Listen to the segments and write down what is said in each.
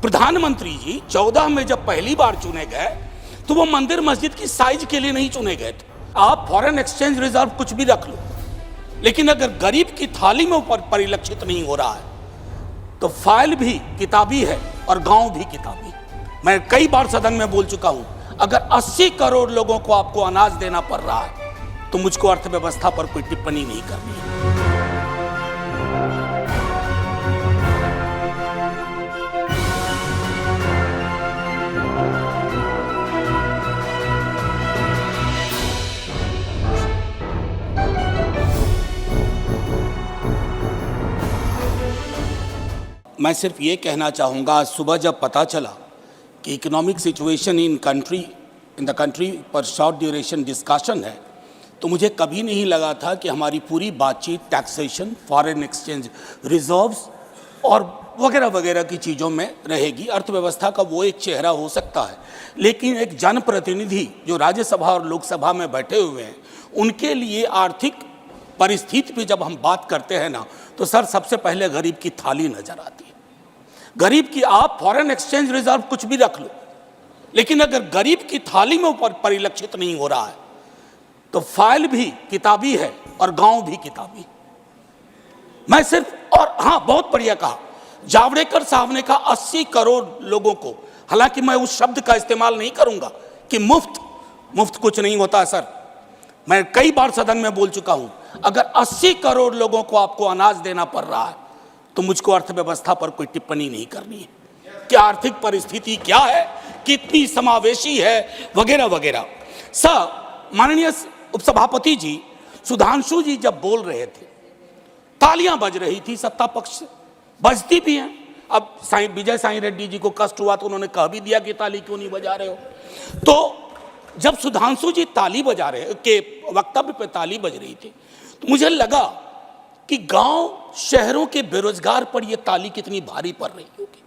प्रधानमंत्री जी 14 में जब पहली बार चुने गए तो वो मंदिर मस्जिद की साइज के लिए नहीं चुने गए थे। आप फॉरेन एक्सचेंज रिजर्व कुछ भी रख लो, लेकिन अगर गरीब की थाली में ऊपर परिलक्षित नहीं हो रहा है तो फाइल भी किताबी है और गांव भी किताबी। मैं कई बार सदन में बोल चुका हूं, अगर 80 करोड़ लोगों को आपको अनाज देना पड़ रहा है तो मुझको अर्थव्यवस्था पर कोई टिप्पणी नहीं करनी है। मैं सिर्फ ये कहना चाहूँगा, आज सुबह जब पता चला कि economic situation in the country पर शॉर्ट ड्यूरेशन डिस्कशन है, तो मुझे कभी नहीं लगा था कि हमारी पूरी बातचीत टैक्सेशन, फॉरेन एक्सचेंज रिजर्व्स और वगैरह वगैरह की चीज़ों में रहेगी। अर्थव्यवस्था का वो एक चेहरा हो सकता है, लेकिन एक जनप्रतिनिधि जो राज्यसभा और लोकसभा में बैठे हुए हैं, उनके लिए आर्थिक परिस्थिति पे जब हम बात करते हैं ना, तो सर सबसे पहले गरीब की थाली नजर आती है। गरीब की, आप फॉरेन एक्सचेंज रिजर्व कुछ भी रख लो, लेकिन अगर गरीब की थाली में ऊपर परिलक्षित नहीं हो रहा है तो फाइल भी किताबी है और गांव भी किताबी। मैं सिर्फ, और हाँ बहुत बढ़िया कहा जावड़ेकर साहब ने कहा 80 करोड़ लोगों को, हालांकि मैं उस शब्द का इस्तेमाल नहीं करूंगा कि मुफ्त कुछ नहीं होता है सर। मैं कई बार सदन में बोल चुका हूं, अगर 80 करोड़ लोगों को आपको अनाज देना पड़ रहा है तो मुझको अर्थव्यवस्था पर कोई टिप्पणी नहीं करनी है कि आर्थिक परिस्थिति क्या है, कितनी समावेशी है, वगैरह वगैरह। सर माननीय उपसभापति जी, सुधांशु जी जब बोल रहे थे तालियां बज रही थी सत्ता पक्ष से, बजती भी हैं। अब विजय साई रेड्डी जी को कष्ट हुआ तो उन्होंने कह भी दिया कि ताली क्यों नहीं बजा रहे हो। तो जब सुधांशु जी ताली बजा रहे के वक्तव्य पे ताली बज रही थी तो मुझे लगा कि गांव शहरों के बेरोजगार पर यह ताली कितनी भारी पड़ रही होगी।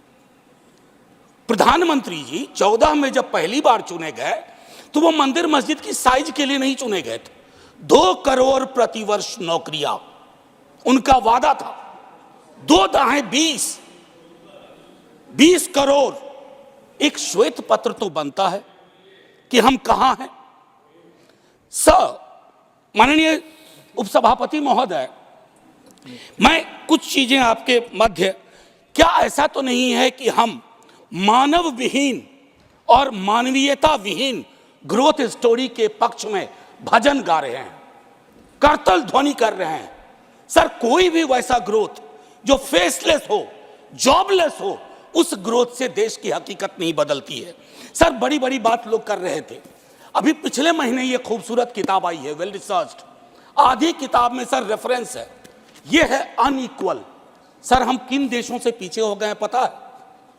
प्रधानमंत्री जी 14 में जब पहली बार चुने गए तो वो मंदिर मस्जिद की साइज के लिए नहीं चुने गए थे। 2 करोड़ प्रतिवर्ष नौकरियां उनका वादा था। 2 दाहें 20 करोड़। एक श्वेत पत्र तो बनता है कि हम कहां हैं। सर माननीय उपसभापति महोदय, मैं कुछ चीजें आपके मध्य, क्या ऐसा तो नहीं है कि हम मानव विहीन और मानवीयता विहीन ग्रोथ स्टोरी के पक्ष में भजन गा रहे हैं, करतल ध्वनि कर रहे हैं। सर कोई भी वैसा ग्रोथ जो फेसलेस हो, जॉबलेस हो, उस ग्रोथ से देश की हकीकत नहीं बदलती है। सर बड़ी बड़ी बात लोग कर रहे थे। अभी पिछले महीने ये खूबसूरत किताब आई है, वेल रिसर्च्ड। आधी किताब में सर रेफरेंस है, ये है अनइक्वल। सर हम किन देशों से पीछे हो गए हैं पता है?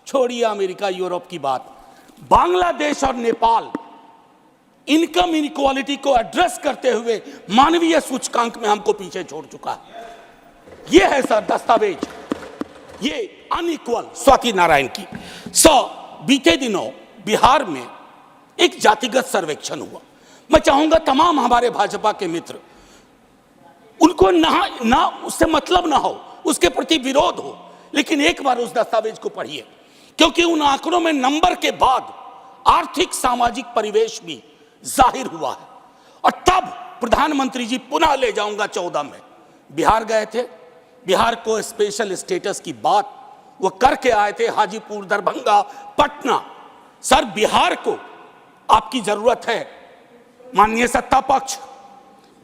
छोड़िए अमेरिका यूरोप की बात, बांग्लादेश और नेपाल इनकम इनइक्वालिटी को एड्रेस करते हुए मानवीय सूचकांक में हमको पीछे छोड़ चुका है। ये है सर दस्तावेज, ये अनइक्वल स्वाति नारायण की। बीते दिनों बिहार में एक जातिगत सर्वेक्षण हुआ। मैं चाहूंगा तमाम हमारे भाजपा के मित्र, उनको ना उससे मतलब ना हो, उसके प्रति विरोध हो, लेकिन एक बार उस दस्तावेज को पढ़िए, क्योंकि उन आंकड़ों में नंबर के बाद आर्थिक सामाजिक परिवेश भी जाहिर हुआ है। और तब प्रधानमंत्री जी, पुनः ले जाऊंगा 14 में बिहार गए थे, बिहार को स्पेशल स्टेटस की बात वो करके आए थे, हाजीपुर, दरभंगा, पटना। सर बिहार को आपकी जरूरत है माननीय सत्ता पक्ष।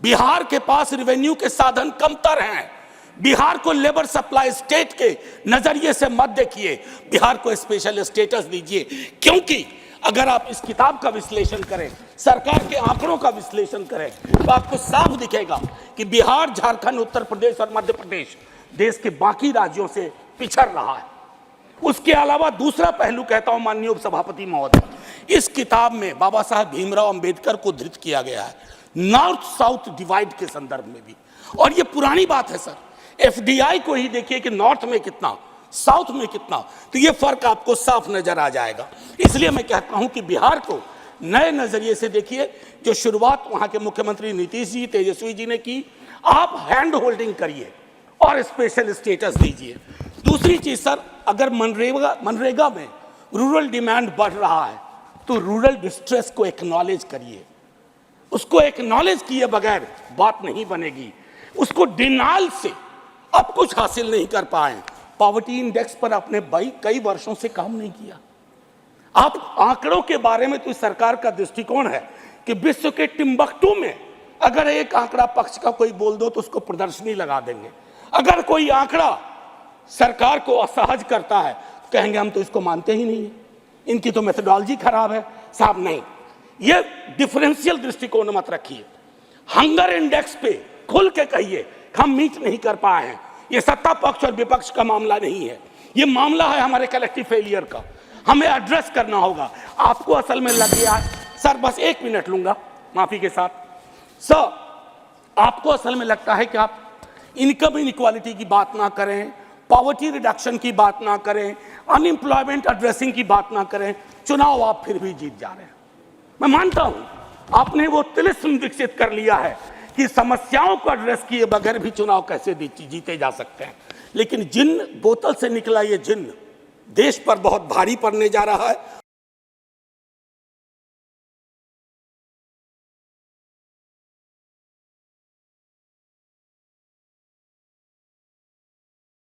बिहार के पास रेवेन्यू के साधन कमतर हैं। बिहार को लेबर सप्लाई स्टेट के नजरिए से मत देखिए, बिहार को स्पेशल स्टेटस दीजिए। क्योंकि अगर आप इस किताब का विश्लेषण करें, सरकार के आंकड़ों का विश्लेषण करें, तो आपको साफ दिखेगा कि बिहार, झारखंड, उत्तर प्रदेश और मध्य प्रदेश देश के बाकी राज्यों से पिछड़ रहा है। उसके अलावा दूसरा पहलू कहता हूं माननीय उपसभापति महोदय, इस किताब में बाबा साहब भीमराव अंबेडकर को धृत किया गया है, नॉर्थ साउथ डिवाइड के संदर्भ में भी। और ये पुरानी बात है सर, एफडीआई को ही देखिए कि नॉर्थ में कितना, साउथ में कितना, तो ये फर्क आपको साफ नजर आ जाएगा। इसलिए मैं कहता हूं कि बिहार को नए नजरिए से देखिए। जो शुरुआत वहां के मुख्यमंत्री नीतीश जी, तेजस्वी जी ने की, आप हैंड होल्डिंग करिए और स्पेशल स्टेटस दीजिए। दूसरी चीज सर, अगर मनरेगा में रूरल डिमांड बढ़ रहा है तो रूरल डिस्ट्रेस को एक्नॉलेज करिए। उसको एक्नॉलेज किए बगैर बात नहीं बनेगी। उसको डिनाल से अब कुछ हासिल नहीं कर पाए। पॉवर्टी इंडेक्स पर आपने कई वर्षों से काम नहीं किया। आप आंकड़ों के बारे में तो इस सरकार का दृष्टिकोण है कि विश्व के टिम्बकटू में अगर एक आंकड़ा पक्ष का कोई बोल दो तो उसको प्रदर्शनी लगा देंगे। अगर कोई आंकड़ा सरकार को असहज करता है तो कहेंगे हम तो इसको मानते ही नहीं है, इनकी तो मेथोडोलॉजी खराब है। साहब नहीं, ये डिफरेंशियल दृष्टिकोण मत रखिए। हंगर इंडेक्स पे खुल के कहिए हम मीट नहीं कर पाए हैं। ये सत्ता पक्ष और विपक्ष का मामला नहीं है, ये मामला है हमारे कलेक्टिव फेलियर का। हमें एड्रेस करना होगा। आपको असल में लग गया सर, बस 1 मिनट लूंगा माफी के साथ। सर, आपको असल में लगता है कि आप इनकम इनइक्वालिटी की बात ना करें, पॉवर्टी रिडक्शन की बात ना करें, अनएम्प्लॉयमेंट एड्रेसिंग की बात ना करें, चुनाव आप फिर भी जीत जा रहे हैं। मैं मानता हूं आपने वो तिलिस्म विकसित कर लिया है कि समस्याओं को एड्रेस किए बगैर भी चुनाव कैसे जीते जा सकते हैं। लेकिन जिन बोतल से निकला ये जिन्न देश पर बहुत भारी पड़ने जा रहा है।